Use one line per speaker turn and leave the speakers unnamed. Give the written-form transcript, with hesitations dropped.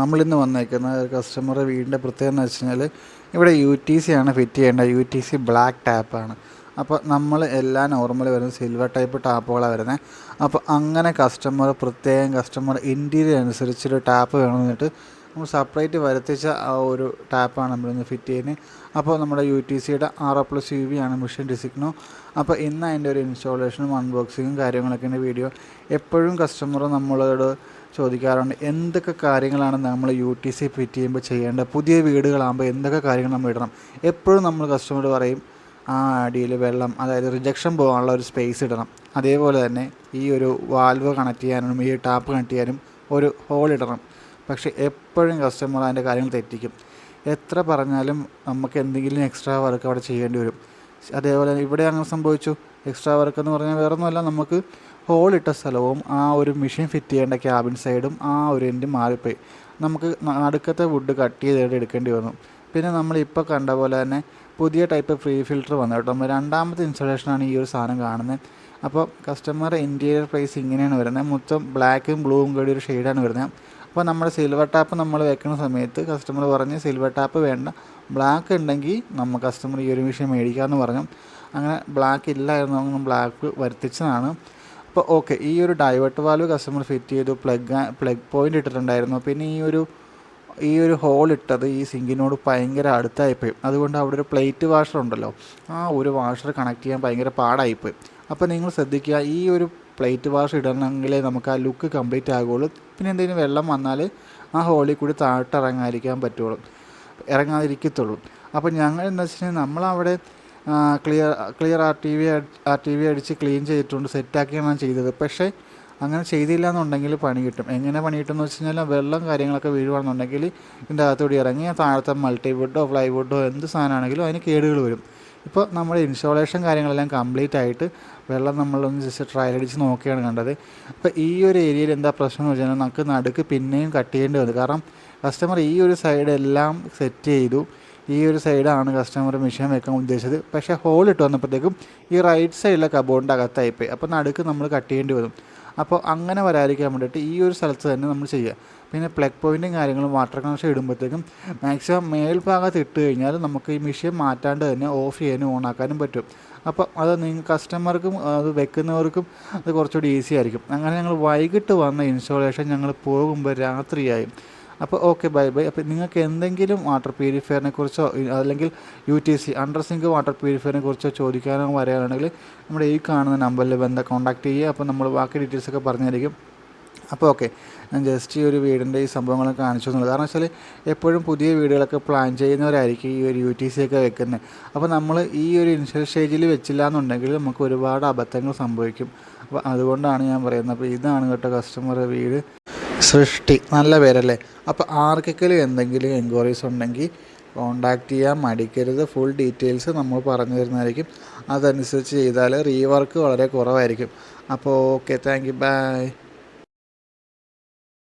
നമ്മളിന്ന് വന്നേക്കുന്ന കസ്റ്റമറുടെ വീടിൻ്റെ പ്രത്യേകത എന്ന് വെച്ച് കഴിഞ്ഞാൽ ഇവിടെ യു ടി സി ആണ് ഫിറ്റ് ചെയ്യേണ്ടത്. യു ടി സി ബ്ലാക്ക് ടാപ്പാണ്. അപ്പോൾ നമ്മൾ എല്ലാം നോർമൽ വരുന്നത് സിൽവർ ടൈപ്പ് ടാപ്പുകളാണ് വരുന്നത്. അപ്പോൾ അങ്ങനെ കസ്റ്റമർ ഇൻറ്റീരിയർ അനുസരിച്ചൊരു ടാപ്പ് വേണമെന്നിട്ട് നമ്മൾ സെപ്പറേറ്റ് വരുത്തിച്ച ആ ഒരു ടാപ്പാണ് നമ്മളിന്ന് ഫിറ്റ് ചെയ്യുന്നത്. അപ്പോൾ നമ്മുടെ യു ടി സിയുടെ RO+UV ആണ് മെഷീൻ ഡിസിഗ്നോ. അപ്പോൾ ഇന്ന് അതിൻ്റെ ഒരു ഇൻസ്റ്റാളേഷനും അൺബോക്സിങ്ങും കാര്യങ്ങളൊക്കെയാണ് വീഡിയോ. എപ്പോഴും കസ്റ്റമർ നമ്മളോട് ചോദിക്കാറുണ്ട് എന്തൊക്കെ കാര്യങ്ങളാണ് നമ്മൾ യു ടി സി ഫിറ്റ് ചെയ്യുമ്പോൾ ചെയ്യേണ്ടത്, പുതിയ വീടുകളാകുമ്പോൾ എന്തൊക്കെ കാര്യങ്ങൾ നമ്മൾ ഇടണം. എപ്പോഴും നമ്മൾ കസ്റ്റമറോട് പറയും ആ അടിയിൽ വെള്ളം, അതായത് റിജക്ഷൻ പോകാനുള്ള ഒരു സ്പേസ് ഇടണം. അതേപോലെ തന്നെ ഈ ഒരു വാൽവ് കണക്ട് ചെയ്യാനും ഈ ടാപ്പ് കണക്ട് ചെയ്യാനും ഒരു ഹോൾ ഇടണം. പക്ഷേ എപ്പോഴും കസ്റ്റമർ അതിൻ്റെ കാര്യങ്ങൾ തെറ്റിക്കും. എത്ര പറഞ്ഞാലും നമുക്ക് എന്തെങ്കിലും എക്സ്ട്രാ വർക്ക് അവിടെ ചെയ്യേണ്ടി വരും. അതേപോലെ ഇവിടെ അങ്ങനെ സംഭവിച്ചു. എക്സ്ട്രാ വർക്ക് എന്ന് പറഞ്ഞാൽ വേറെ ഒന്നുമല്ല, നമുക്ക് ഹോളിട്ട സ്ഥലവും ആ ഒരു മെഷീൻ ഫിറ്റ് ചെയ്യേണ്ട ക്യാബിൻ സൈഡും ആ ഒരു എൻഡ് മാറിപ്പോയി. നമുക്ക് നടുക്കത്തെ വുഡ് കട്ട് ചെയ്ത് എടുക്കേണ്ടി വന്നു. പിന്നെ നമ്മളിപ്പോൾ കണ്ട പോലെ തന്നെ പുതിയ ടൈപ്പ് ഫ്രീ ഫിൽറ്റർ വന്നു കേട്ടോ. നമ്മൾ രണ്ടാമത്തെ ഇൻസ്റ്റാളേഷനാണ് ഈ ഒരു സാധനം കാണുന്നത്. അപ്പോൾ കസ്റ്റമർ ഇൻറ്റീരിയർ പ്രൈസ് ഇങ്ങനെയാണ് വരുന്നത്. മൊത്തം ബ്ലാക്കും ബ്ലൂവും കൂടി ഒരു ഷെയ്ഡാണ് വരുന്നത്. അപ്പോൾ നമ്മുടെ സിൽവർ ടാപ്പ് നമ്മൾ വെക്കുന്ന സമയത്ത് കസ്റ്റമർ പറഞ്ഞ് സിൽവർ ടാപ്പ് വേണ്ട, ബ്ലാക്ക് ഉണ്ടെങ്കിൽ നമ്മൾ കസ്റ്റമർ ഈ ഒരു മെഷീൻ മേടിക്കാമെന്ന് പറഞ്ഞു. അങ്ങനെ ബ്ലാക്ക് ഇല്ലായിരുന്നു, ബ്ലാക്ക് വരുത്തിച്ചതാണ്. അപ്പോൾ ഓക്കെ, ഈ ഒരു ഡൈവേർട്ട് വാൽവ് കസ്റ്റമർ ഫിറ്റ് ചെയ്തു, പ്ലഗ് പോയിൻ്റ് ഇട്ടിട്ടുണ്ടായിരുന്നു. പിന്നെ ഈ ഒരു ഹോൾ ഇട്ടത് ഈ സിങ്കിനോട് ഭയങ്കര അടുത്തായിപ്പോയി. അതുകൊണ്ട് അവിടെ ഒരു പ്ലേറ്റ് വാഷർ ഉണ്ടല്ലോ, ആ ഒരു വാഷർ കണക്ട് ചെയ്യാൻ ഭയങ്കര പാടായിപ്പോയി. അപ്പോൾ നിങ്ങൾ ശ്രദ്ധിക്കുക, ഈ ഒരു പ്ലേറ്റ് വാഷർ ഇടണമെങ്കിലേ നമുക്ക് ആ ലുക്ക് കംപ്ലീറ്റ് ആകുള്ളൂ. പിന്നെ എന്തെങ്കിലും വെള്ളം വന്നാൽ ആ ഹോളിൽ കൂടി താഴോട്ട് ഇറങ്ങാതിരിക്കത്തുള്ളൂ. അപ്പോൾ ഞങ്ങൾ എന്താ വെച്ച് കഴിഞ്ഞാൽ നമ്മളവിടെ ക്ലിയർ ആർ ടി വി അടിച്ച് ക്ലീൻ ചെയ്തിട്ടുണ്ട്, സെറ്റാക്കിയാണ് ചെയ്തത്. പക്ഷേ അങ്ങനെ ചെയ്തില്ല എന്നുണ്ടെങ്കിൽ പണി കിട്ടും. എങ്ങനെ പണി കിട്ടുമെന്ന് വെച്ച് കഴിഞ്ഞാൽ വെള്ളം കാര്യങ്ങളൊക്കെ വീഴുകയാണെന്നുണ്ടെങ്കിൽ ഇതിൻ്റെ അകത്തോടെ ഇറങ്ങി താഴത്തെ മൾട്ടിവുഡോ പ്ലൈവുഡോ എന്ത് സാധനമാണെങ്കിലും അതിന് കേടുകൾ വരും. ഇപ്പോൾ നമ്മുടെ ഇൻസ്റ്റാളേഷൻ കാര്യങ്ങളെല്ലാം കംപ്ലീറ്റ് ആയിട്ട് വെള്ളം നമ്മളൊന്ന് ജസ്റ്റ് ട്രയൽ അടിച്ച് നോക്കിയാണ് കണ്ടത്. അപ്പോൾ ഈ ഒരു ഏരിയയിൽ എന്താ പ്രശ്നം എന്ന് വെച്ചാൽ നമുക്ക് നടുക്ക് പിന്നെയും കട്ട് ചെയ്യേണ്ടി വന്നു. കാരണം കസ്റ്റമർ ഈ ഒരു സൈഡ് എല്ലാം സെറ്റ് ചെയ്തു. ഈ ഒരു സൈഡാണ് കസ്റ്റമർ മെഷീൻ വെക്കാൻ ഉദ്ദേശിച്ചത്. പക്ഷേ ഹോൾ ഇട്ട് വന്നപ്പോഴത്തേക്കും ഈ റൈറ്റ് സൈഡിലെ കബോർഡിൻ്റെ അകത്തായിപ്പോയി. അപ്പോൾ നടുക്ക് നമ്മൾ കട്ട് ചെയ്യേണ്ടി വരും. അപ്പോൾ അങ്ങനെ വരാതിരിക്കാൻ വേണ്ടിയിട്ട് ഈ ഒരു സ്ഥലത്ത് തന്നെ നമ്മൾ ചെയ്യുക. പിന്നെ പ്ലഗ് പോയിൻറ്റും കാര്യങ്ങളും വാട്ടർ കണക്ഷൻ ഇടുമ്പോഴത്തേക്കും മാക്സിമം മേൽഭാഗത്ത് ഇട്ട് കഴിഞ്ഞാൽ നമുക്ക് ഈ മെഷീൻ മാറ്റാണ്ട് തന്നെ ഓഫ് ചെയ്യാനും ഓൺ ആക്കാനും പറ്റും. അപ്പോൾ അത് കസ്റ്റമർക്കും അത് വെക്കുന്നവർക്കും അത് കുറച്ചുകൂടി ഈസി ആയിരിക്കും. അങ്ങനെ ഞങ്ങൾ വൈകിട്ട് വന്ന ഇൻസ്റ്റാളേഷൻ ഞങ്ങൾ പോകുമ്പോൾ രാത്രിയായി. അപ്പോൾ ഓക്കെ, ബൈ. അപ്പോൾ നിങ്ങൾക്ക് എന്തെങ്കിലും വാട്ടർ പ്യൂരിഫയറിനെ കുറിച്ചോ അല്ലെങ്കിൽ UTC അണ്ടർ സിങ്ക് വാട്ടർ പ്യൂരിഫയറിനെ കുറിച്ചോ ചോദിക്കാനോ വരികയാണെങ്കിൽ നമ്മുടെ ഈ കാണുന്ന നമ്പറിൽ കോൺടാക്ട് ചെയ്യുക. അപ്പോൾ നമ്മൾ ബാക്കി ഡീറ്റെയിൽസൊക്കെ പറഞ്ഞായിരിക്കും. അപ്പോൾ ഓക്കെ, ഞാൻ ജസ്റ്റ് ഈ ഒരു വീടിൻ്റെ ഈ സംഭവങ്ങളൊക്കെ കാണിച്ചു എന്നുള്ളത്. കാരണം വെച്ചാൽ എപ്പോഴും പുതിയ വീടുകളൊക്കെ പ്ലാൻ ചെയ്യുന്നവരായിരിക്കും ഈ ഒരു UTC ഒക്കെ വെക്കുന്നത്. അപ്പോൾ നമ്മൾ ഈ ഒരു ഇനിഷ്യൽ സ്റ്റേജിൽ വെച്ചില്ല എന്നുണ്ടെങ്കിൽ നമുക്ക് ഒരുപാട് അബദ്ധങ്ങൾ സംഭവിക്കും. അപ്പോൾ അതുകൊണ്ടാണ് ഞാൻ പറയുന്നത്. അപ്പോൾ ഇതാണ് കേട്ടോ കസ്റ്റമറുടെ വീട്. സൃഷ്ടി, നല്ല പേരല്ലേ. അപ്പോൾ ആർക്കെങ്കിലും എന്തെങ്കിലും എൻക്വയറീസ് ഉണ്ടെങ്കിൽ കോൺടാക്റ്റ് ചെയ്യാൻ മടിക്കരുത്. ഫുൾ ഡീറ്റെയിൽസ് നമ്മൾ പറഞ്ഞു തരുന്നതായിരിക്കും. അതനുസരിച്ച് ചെയ്താൽ റീവർക്ക് വളരെ കുറവായിരിക്കും. അപ്പോൾ ഓക്കെ, താങ്ക് യു, ബൈ.